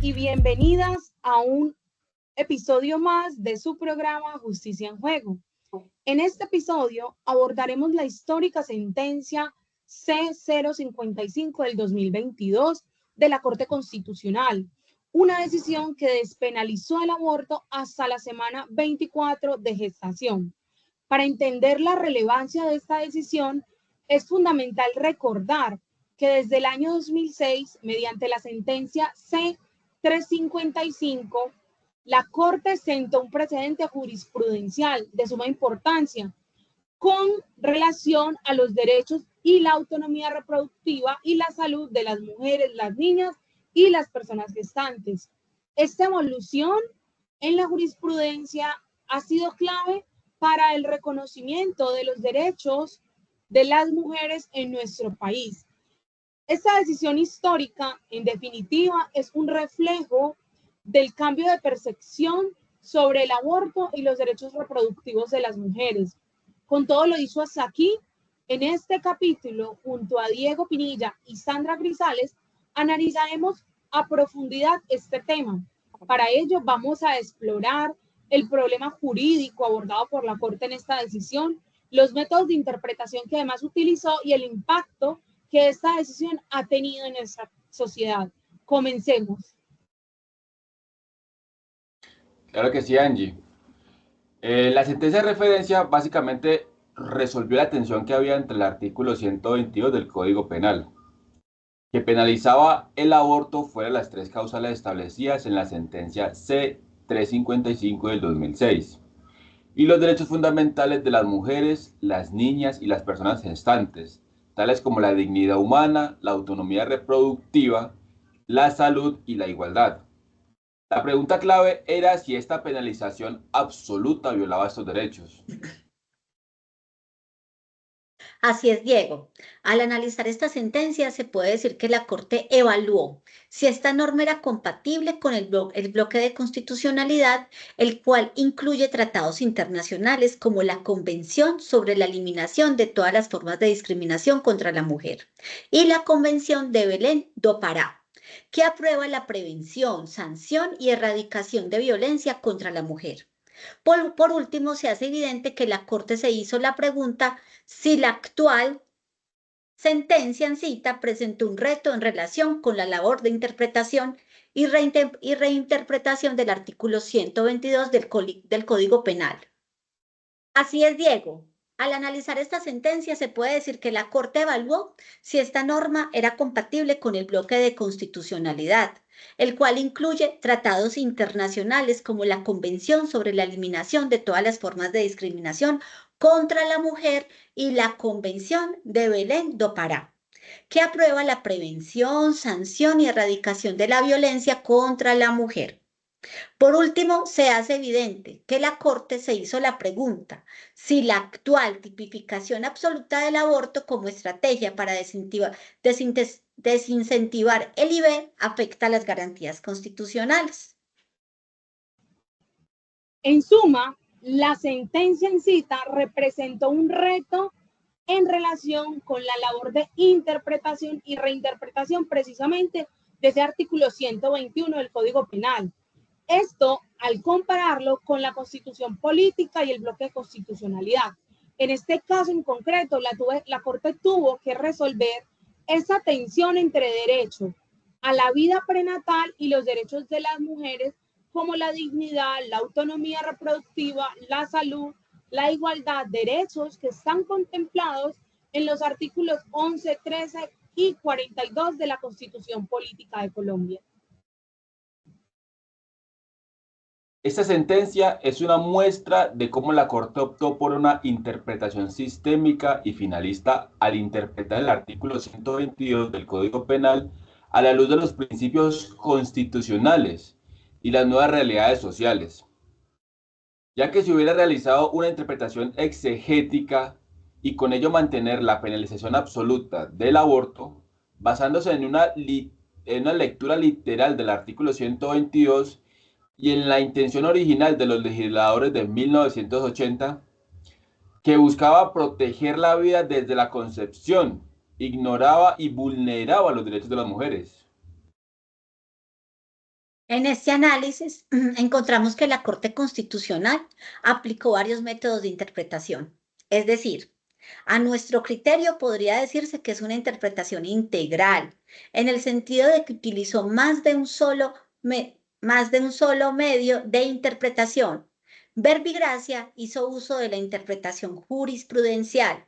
y bienvenidas a un episodio más de su programa Justicia en Juego. En este episodio abordaremos la histórica sentencia C-055 del 2022 de la Corte Constitucional, una decisión que despenalizó el aborto hasta la semana 24 de gestación. Para entender la relevancia de esta decisión, es fundamental recordar que desde el año 2006, mediante la sentencia C-355, la Corte sentó un precedente jurisprudencial de suma importancia con relación a los derechos y la autonomía reproductiva y la salud de las mujeres, las niñas y las personas gestantes. Esta evolución en la jurisprudencia ha sido clave para el reconocimiento de los derechos de las mujeres en nuestro país. Esta decisión histórica, en definitiva, es un reflejo del cambio de percepción sobre el aborto y los derechos reproductivos de las mujeres. Con todo lo dicho hasta aquí, en este capítulo, junto a Diego Pinilla y Sandra Grisales, analizaremos a profundidad este tema. Para ello, vamos a explorar el problema jurídico abordado por la Corte en esta decisión, los métodos de interpretación que además utilizó y el impacto que esta decisión ha tenido en nuestra sociedad. Comencemos. Claro que sí, Angie. La sentencia de referencia básicamente resolvió la tensión que había entre el artículo 122 del Código Penal, que penalizaba el aborto fuera de las tres causales establecidas en la sentencia C-355 del 2006, y los derechos fundamentales de las mujeres, las niñas y las personas gestantes, tales como la dignidad humana, la autonomía reproductiva, la salud y la igualdad. La pregunta clave era si esta penalización absoluta violaba estos derechos. Así es, Diego. Al analizar esta sentencia, se puede decir que la Corte evaluó si esta norma era compatible con el bloque de constitucionalidad, el cual incluye tratados internacionales como la Convención sobre la Eliminación de todas las formas de discriminación contra la mujer y la Convención de Belén do Pará, que aprueba la prevención, sanción y erradicación de violencia contra la mujer. Por último, se hace evidente que la Corte se hizo la pregunta si la actual sentencia en cita presentó un reto en relación con la labor de interpretación y reinterpretación del artículo 122 del Código Penal. Así es, Diego. Al analizar esta sentencia, se puede decir que la Corte evaluó si esta norma era compatible con el bloque de constitucionalidad, el cual incluye tratados internacionales como la Convención sobre la Eliminación de todas las formas de discriminación contra la mujer y la Convención de Belén do Pará, que aprueba la prevención, sanción y erradicación de la violencia contra la mujer. Por último, se hace evidente que la Corte se hizo la pregunta si la actual tipificación absoluta del aborto como estrategia para desincentivar el IVE afecta las garantías constitucionales. En suma, la sentencia en cita representó un reto en relación con la labor de interpretación y reinterpretación precisamente de ese artículo 121 del Código Penal. Esto al compararlo con la Constitución Política y el bloque de constitucionalidad. En este caso en concreto, la Corte tuvo que resolver esa tensión entre derecho a la vida prenatal y los derechos de las mujeres, como la dignidad, la autonomía reproductiva, la salud, la igualdad, derechos que están contemplados en los artículos 11, 13 y 42 de la Constitución Política de Colombia. Esta sentencia es una muestra de cómo la Corte optó por una interpretación sistémica y finalista al interpretar el artículo 122 del Código Penal a la luz de los principios constitucionales y las nuevas realidades sociales. Ya que si hubiera realizado una interpretación exegética y con ello mantener la penalización absoluta del aborto, basándose en una lectura literal del artículo 122, y en la intención original de los legisladores de 1980, que buscaba proteger la vida desde la concepción, ignoraba y vulneraba los derechos de las mujeres. En este análisis encontramos que la Corte Constitucional aplicó varios métodos de interpretación. Es decir, a nuestro criterio podría decirse que es una interpretación integral, en el sentido de que utilizó más de un solo medio de interpretación. Verbigracia hizo uso de la interpretación jurisprudencial,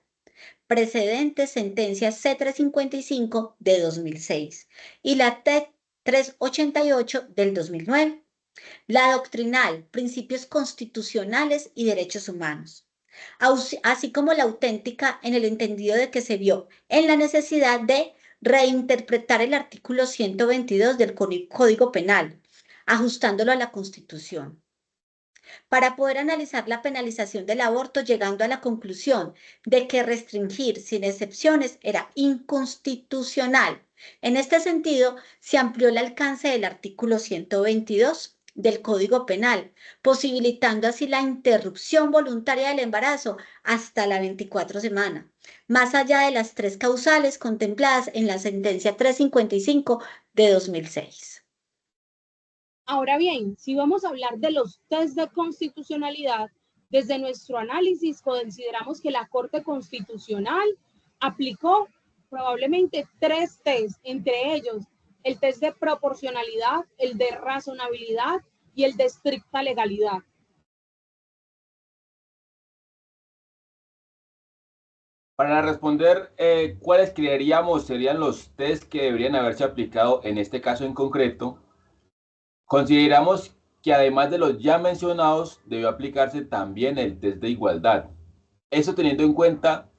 precedente sentencia C355 de 2006 y la T388 del 2009. La doctrinal, principios constitucionales y derechos humanos, así como la auténtica en el entendido de que se vio en la necesidad de reinterpretar el artículo 122 del Código Penal, ajustándolo a la Constitución, para poder analizar la penalización del aborto, llegando a la conclusión de que restringir sin excepciones era inconstitucional. En este sentido, se amplió el alcance del artículo 122 del Código Penal, posibilitando así la interrupción voluntaria del embarazo hasta la 24 semana, más allá de las 3 causales contempladas en la sentencia 355 de 2006. Ahora bien, si vamos a hablar de los test de constitucionalidad, desde nuestro análisis consideramos que la Corte Constitucional aplicó probablemente 3 test, entre ellos el test de proporcionalidad, el de razonabilidad y el de estricta legalidad. Para responder, ¿cuáles creeríamos serían los test que deberían haberse aplicado en este caso en concreto? Consideramos que además de los ya mencionados, debió aplicarse también el test de igualdad. Eso teniendo en cuenta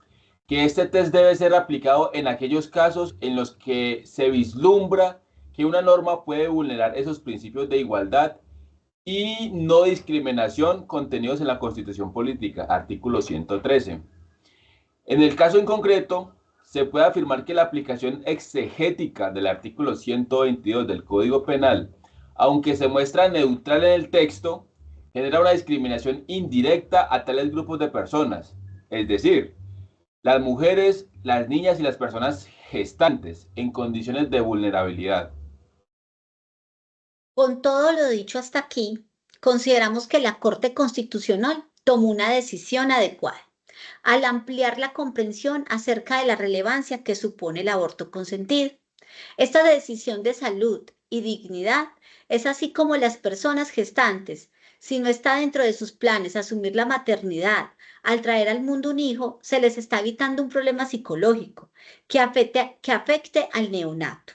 que este test debe ser aplicado en aquellos casos en los que se vislumbra que una norma puede vulnerar esos principios de igualdad y no discriminación contenidos en la Constitución Política, artículo 113. En el caso en concreto, se puede afirmar que la aplicación exegética del artículo 122 del Código Penal, aunque se muestra neutral en el texto, genera una discriminación indirecta a tales grupos de personas, es decir, las mujeres, las niñas y las personas gestantes en condiciones de vulnerabilidad. Con todo lo dicho hasta aquí, consideramos que la Corte Constitucional tomó una decisión adecuada al ampliar la comprensión acerca de la relevancia que supone el aborto consentido. Esta decisión de salud y dignidad es así como las personas gestantes, si no está dentro de sus planes asumir la maternidad, al traer al mundo un hijo, se les está evitando un problema psicológico que afecte al neonato.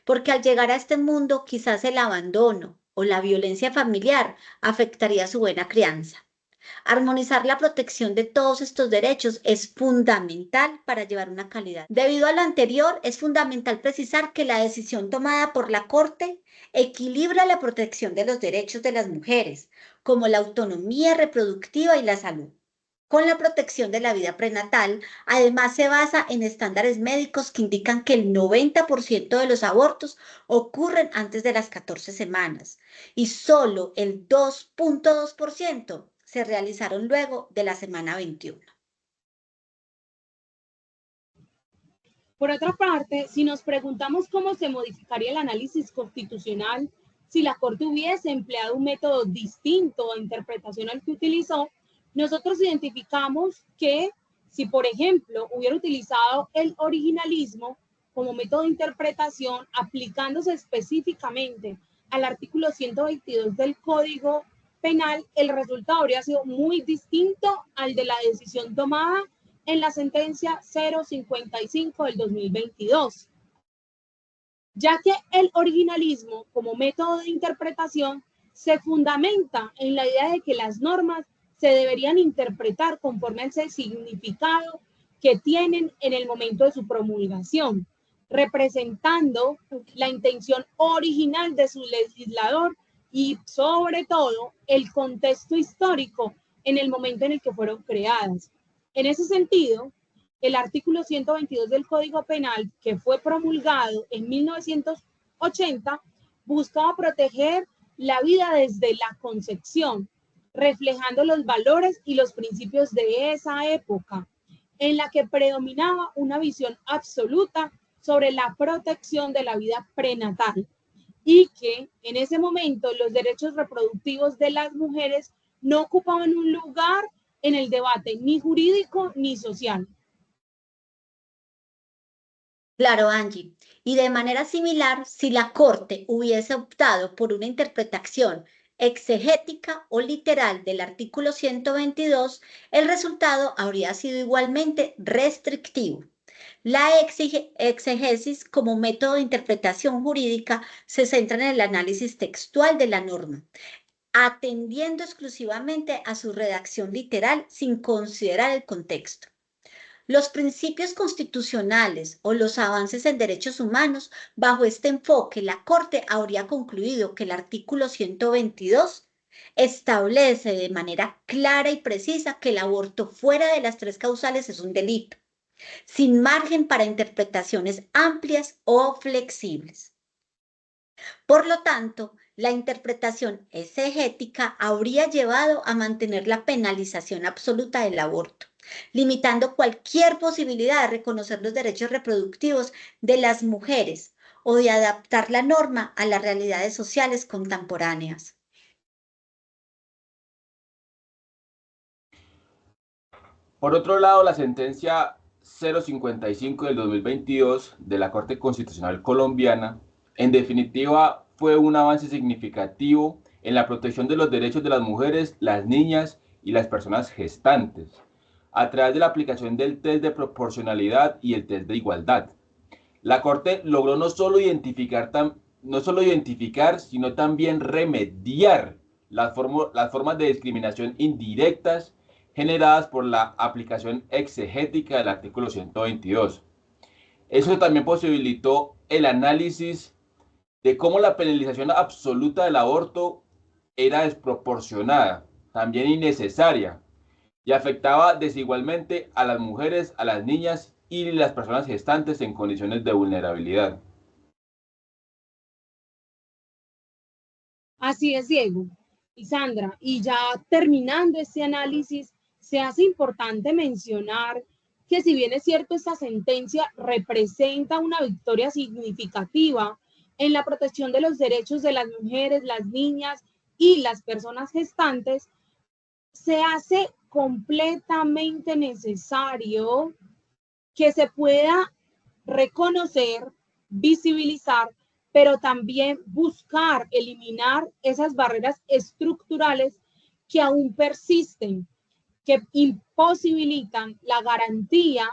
Porque al llegar a este mundo, quizás el abandono o la violencia familiar afectaría su buena crianza. Armonizar la protección de todos estos derechos es fundamental para llevar una calidad. Debido a lo anterior, es fundamental precisar que la decisión tomada por la Corte equilibra la protección de los derechos de las mujeres, como la autonomía reproductiva y la salud, con la protección de la vida prenatal. Además, se basa en estándares médicos que indican que el 90% de los abortos ocurren antes de las 14 semanas y solo el 2.2% se realizaron luego de la semana 21. Por otra parte, si nos preguntamos cómo se modificaría el análisis constitucional si la Corte hubiese empleado un método distinto de interpretación al que utilizó, nosotros identificamos que si, por ejemplo, hubiera utilizado el originalismo como método de interpretación aplicándose específicamente al artículo 122 del Código Penal, el resultado habría sido muy distinto al de la decisión tomada en la sentencia 055 del 2022, ya que el originalismo como método de interpretación se fundamenta en la idea de que las normas se deberían interpretar conforme al significado que tienen en el momento de su promulgación, representando la intención original de su legislador y sobre todo el contexto histórico en el momento en el que fueron creadas. En ese sentido, el artículo 122 del Código Penal, que fue promulgado en 1980, buscaba proteger la vida desde la concepción, reflejando los valores y los principios de esa época, en la que predominaba una visión absoluta sobre la protección de la vida prenatal y que en ese momento los derechos reproductivos de las mujeres no ocupaban un lugar en el debate ni jurídico ni social. Claro, Angie. Y de manera similar, si la Corte hubiese optado por una interpretación exegética o literal del artículo 122, el resultado habría sido igualmente restrictivo. La exegesis como método de interpretación jurídica se centra en el análisis textual de la norma, atendiendo exclusivamente a su redacción literal sin considerar el contexto. Los principios constitucionales o los avances en derechos humanos, bajo este enfoque, la Corte habría concluido que el artículo 122 establece de manera clara y precisa que el aborto fuera de las 3 causales es un delito, sin margen para interpretaciones amplias o flexibles. Por lo tanto, la interpretación exegética habría llevado a mantener la penalización absoluta del aborto, limitando cualquier posibilidad de reconocer los derechos reproductivos de las mujeres o de adaptar la norma a las realidades sociales contemporáneas. Por otro lado, la sentencia 055 del 2022 de la Corte Constitucional Colombiana, en definitiva, fue un avance significativo en la protección de los derechos de las mujeres, las niñas y las personas gestantes, a través de la aplicación del test de proporcionalidad y el test de igualdad. La Corte logró no solo identificar, sino también remediar las formas de discriminación indirectas generadas por la aplicación exegética del artículo 122. Eso también posibilitó el análisis de cómo la penalización absoluta del aborto era desproporcionada, también innecesaria, y afectaba desigualmente a las mujeres, a las niñas y las personas gestantes en condiciones de vulnerabilidad. Así es, Diego y Sandra. Y ya terminando este análisis, se hace importante mencionar que si bien es cierto, esta sentencia representa una victoria significativa en la protección de los derechos de las mujeres, las niñas y las personas gestantes, se hace completamente necesario que se pueda reconocer, visibilizar, pero también buscar eliminar esas barreras estructurales que aún persisten, que imposibilitan la garantía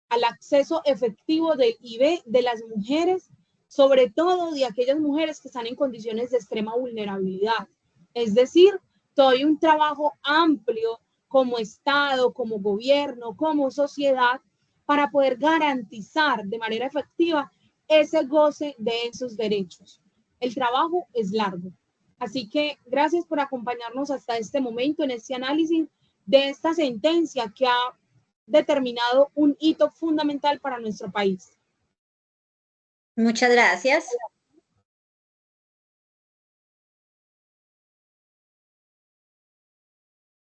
al acceso efectivo del IB de las mujeres, sobre todo de aquellas mujeres que están en condiciones de extrema vulnerabilidad. Es decir, todo hay un trabajo amplio como Estado, como gobierno, como sociedad, para poder garantizar de manera efectiva ese goce de esos derechos. El trabajo es largo. Así que gracias por acompañarnos hasta este momento en este análisis de esta sentencia que ha determinado un hito fundamental para nuestro país. Muchas gracias.